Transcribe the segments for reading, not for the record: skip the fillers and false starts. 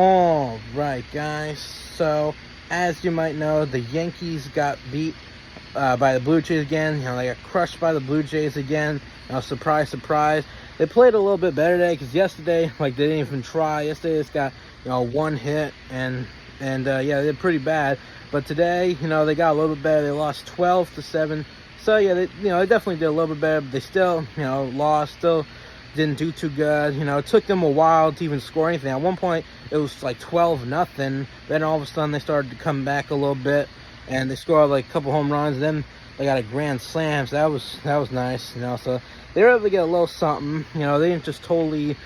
All right, guys. So, as you might know, the Yankees got beat by the Blue Jays again. They got crushed by the Blue Jays again. Surprise, surprise. They played a little bit better today because yesterday, they didn't even try. Yesterday, they just got one hit, and yeah, they did pretty bad. But today, they got a little bit better. They lost 12-7. So yeah, they definitely did a little bit better. But they still, lost. Still didn't do too good. It took them a while to even score anything. At one point, it was like 12-0. Then all of a sudden, they started to come back a little bit, and they scored like a couple home runs. And then they got a grand slam. So that was nice. So they were able to get a little something. They didn't just totally,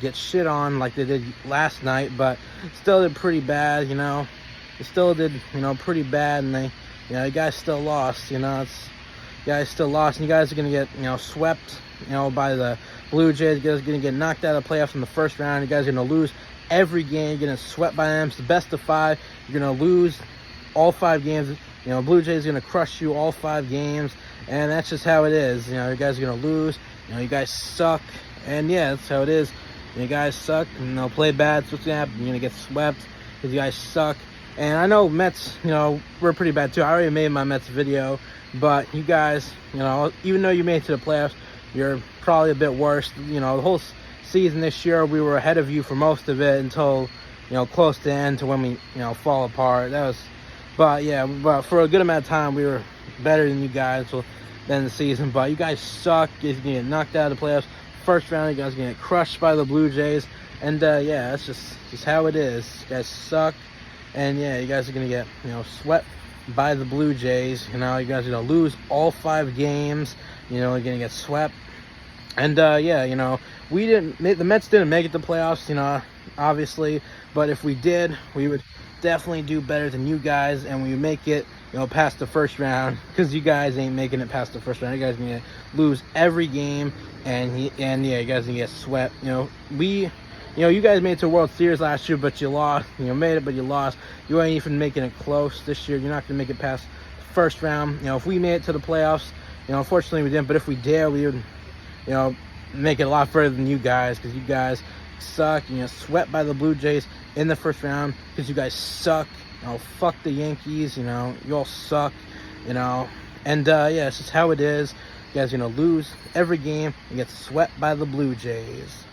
get shit on like they did last night, but still did pretty bad. They still did, pretty bad, and they, you guys still lost. You guys still lost, and you guys are gonna get, swept, by the Blue Jays. You guys are gonna get knocked out of the playoffs in the first round. You guys are gonna lose every game. You're gonna swept by them. It's the best of 5. You're gonna lose all 5 games. Blue Jays are gonna crush you all 5 games, and that's just how it is. You guys are gonna lose. You guys suck, and yeah, that's how it is. You guys suck, and play bad. That's what's gonna happen. You're gonna get swept because you guys suck. And I know Mets, we're pretty bad too. I already made my Mets video, but you guys, even though you made it to the playoffs, you're probably a bit worse. The whole season this year, we were ahead of you for most of it until, close to the end, to when we, fall apart. But for a good amount of time, we were better than you guys till the end of the season. But you guys suck. You guys are gonna get knocked out of the playoffs. First round, you guys are gonna get crushed by the Blue Jays. And yeah, that's just how it is. You guys suck. And yeah, you guys are gonna get swept by the Blue Jays. You guys are gonna lose all 5 games. You're gonna get swept. And yeah, the Mets didn't make it to playoffs. Obviously, but if we did, we would definitely do better than you guys, and we would make it past the first round, because you guys ain't making it past the first round. You guys are gonna lose every game, and yeah, you guys are gonna get swept. You guys made it to World Series last year, but you lost. Made it, but you lost. You ain't even making it close this year. You're not going to make it past the first round. If we made it to the playoffs, unfortunately we didn't. But if we did, we would, make it a lot further than you guys, because you guys suck. Swept by the Blue Jays in the first round because you guys suck. Fuck the Yankees. You all suck. And yeah, it's just how it is. You guys are going to lose every game and get swept by the Blue Jays.